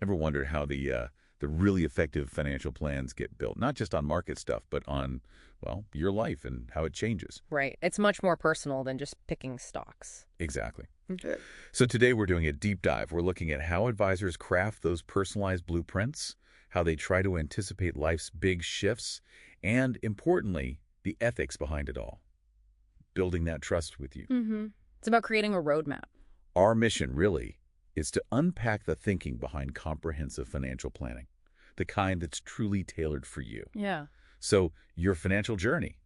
Ever wondered how the really effective financial plans get built? Not just on market stuff, but on, well, your life and how it changes. Right. It's much more personal than just picking stocks. Exactly. Mhm. So today we're doing a deep dive. We're looking at how advisors craft those personalized blueprints, how they try to anticipate life's big shifts, and importantly, the ethics behind it all, building that trust with you. It's about creating a roadmap. Our mission, really, is to unpack the thinking behind comprehensive financial planning, the kind that's truly tailored for you. Yeah. So your financial journey,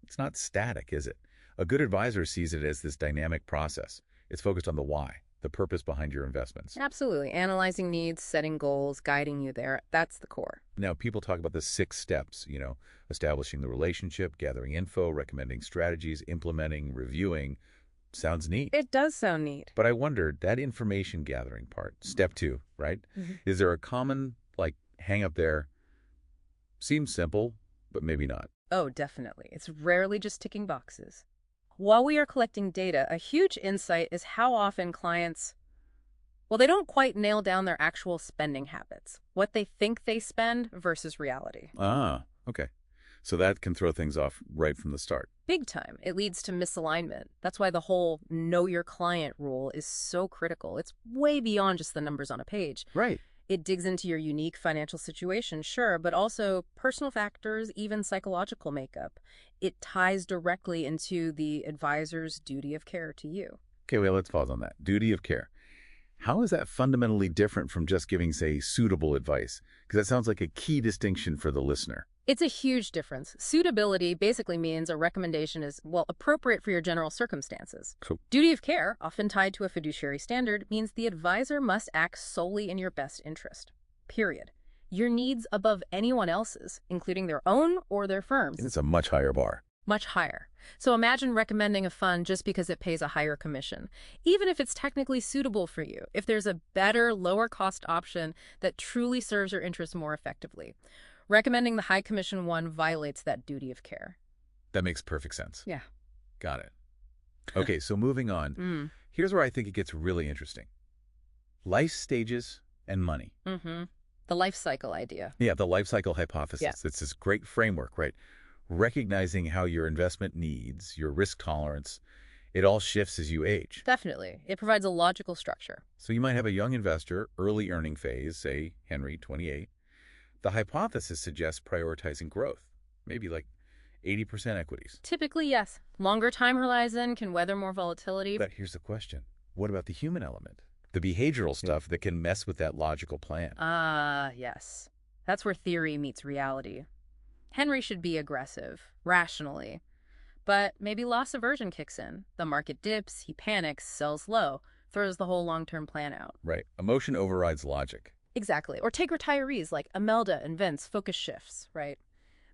it's not static, is it? A good advisor sees it as this dynamic process. It's focused on the why, the purpose behind your investments. Absolutely. Analyzing needs, setting goals, guiding you there. That's the core. Now, people talk about the 6 steps, establishing the relationship, gathering info, recommending strategies, implementing, reviewing. Sounds neat. It does sound neat. But I wondered, that information gathering part, step 2, right? Is there a common, hang up there? Seems simple, but maybe not. Oh, definitely. It's rarely just ticking boxes. While we are collecting data, a huge insight is how often clients, well, they don't quite nail down their actual spending habits, what they think they spend versus reality. Ah, okay. So that can throw things off right from the start. Big time. It leads to misalignment. That's why the whole know your client rule is so critical. It's way beyond just the numbers on a page. Right. It digs into your unique financial situation, sure, but also personal factors, even psychological makeup. It ties directly into the advisor's duty of care to you. Okay, well, let's pause on that. Duty of care. How is that fundamentally different from just giving, say, suitable advice? Because that sounds like a key distinction for the listener. It's a huge difference. Suitability basically means a recommendation is, well, appropriate for your general circumstances. So, Duty of care, often tied to a fiduciary standard, means the advisor must act solely in your best interest. Period. Your needs above anyone else's, including their own or their firm's. it's a much higher bar. Much higher. So imagine recommending a fund just because it pays a higher commission, even if it's technically suitable for you, if there's a better, lower-cost option that truly serves your interests more effectively. Recommending the high commission one violates that duty of care. That makes perfect sense. Yeah. Got it. Okay, so moving on. Here's where I think it gets really interesting. Life stages and money. The life cycle idea. Yeah, the life cycle hypothesis. Yeah. It's this great framework, right? Recognizing how your investment needs, your risk tolerance, it all shifts as you age. Definitely. It provides a logical structure. So you might have a young investor, early earning phase, say Henry, 28. The hypothesis suggests prioritizing growth, maybe 80% equities. Typically, yes. Longer time horizon can weather more volatility. But here's the question. What about the human element? The behavioral stuff that can mess with that logical plan. Yes. That's where theory meets reality. Henry should be aggressive, rationally. But maybe loss aversion kicks in. The market dips, he panics, sells low, throws the whole long-term plan out. Right. Emotion overrides logic. Exactly. Or take retirees like Imelda and Vince, focus shifts, right?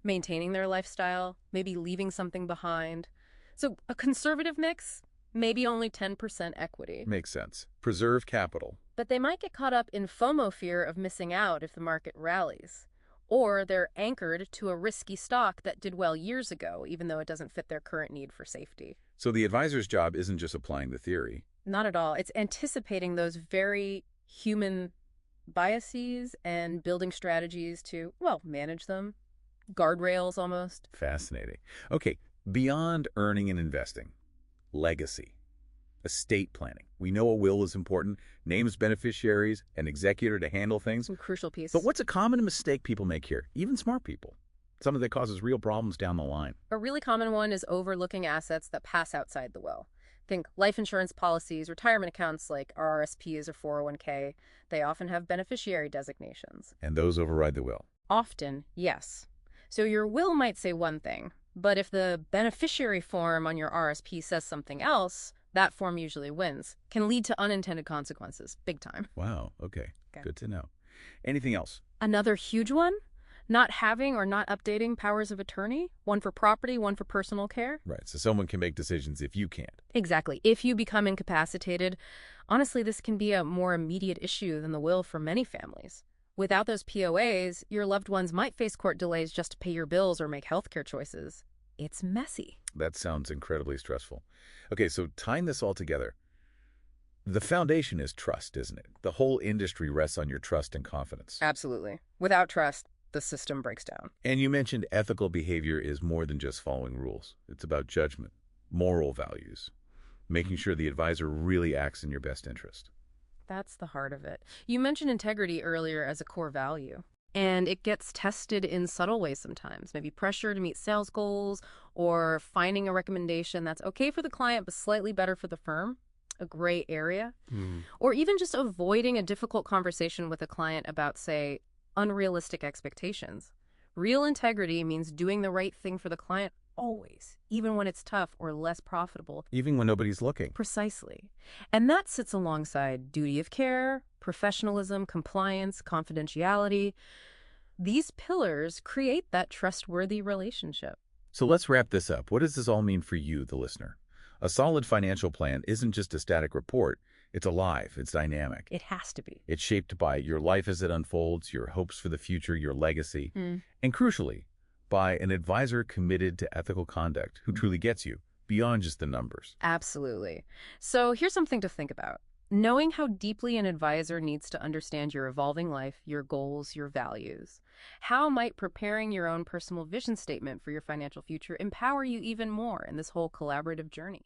Maintaining their lifestyle, maybe leaving something behind. So a conservative mix, maybe only 10% equity. Makes sense. Preserve capital. But they might get caught up in FOMO fear of missing out if the market rallies. Or they're anchored to a risky stock that did well years ago, even though it doesn't fit their current need for safety. So the advisor's job isn't just applying the theory. Not at all. It's anticipating those very human biases and building strategies to, well, manage them. Guardrails almost. Fascinating. Okay, beyond earning and investing, legacy, estate planning. We know a will is important, names beneficiaries, an executor to handle things. Some crucial piece. But what's a common mistake people make here, even smart people? Something that causes real problems down the line. A really common one is overlooking assets that pass outside the will. Think life insurance policies, retirement accounts like RRSPs or 401k. They often have beneficiary designations. And those override the will. Often, yes. So your will might say one thing, but if the beneficiary form on your RSP says something else, that form usually wins. Can lead to unintended consequences, big time. Wow, okay. Good to know. Anything else? Another huge one? Not having or not updating powers of attorney, one for property, one for personal care. Right, so someone can make decisions if you can't. Exactly. If you become incapacitated, honestly, this can be a more immediate issue than the will for many families. Without those POAs, your loved ones might face court delays just to pay your bills or make healthcare choices. It's messy. That sounds incredibly stressful. Okay, so tying this all together, The foundation is trust, isn't it? The whole industry rests on your trust and confidence. Absolutely. Without trust, the system breaks down. And you mentioned ethical behavior is more than just following rules. It's about judgment, moral values, making sure the advisor really acts in your best interest. That's the heart of it. You mentioned integrity earlier as a core value. And it gets tested in subtle ways sometimes, maybe pressure to meet sales goals or finding a recommendation that's okay for the client but slightly better for the firm, a gray area, or even just avoiding a difficult conversation with a client about, say, unrealistic expectations. Real integrity means doing the right thing for the client always, even when it's tough or less profitable. Even when nobody's looking. Precisely. And that sits alongside duty of care, professionalism, compliance, confidentiality. These pillars create that trustworthy relationship. So let's wrap this up. What does this all mean for you, the listener? A solid financial plan isn't just a static report. It's alive. It's dynamic. It has to be. It's shaped by your life as it unfolds, your hopes for the future, your legacy, and crucially, by an advisor committed to ethical conduct who truly gets you beyond just the numbers. Absolutely. So here's something to think about. Knowing how deeply an advisor needs to understand your evolving life, your goals, your values. How might preparing your own personal vision statement for your financial future empower you even more in this whole collaborative journey?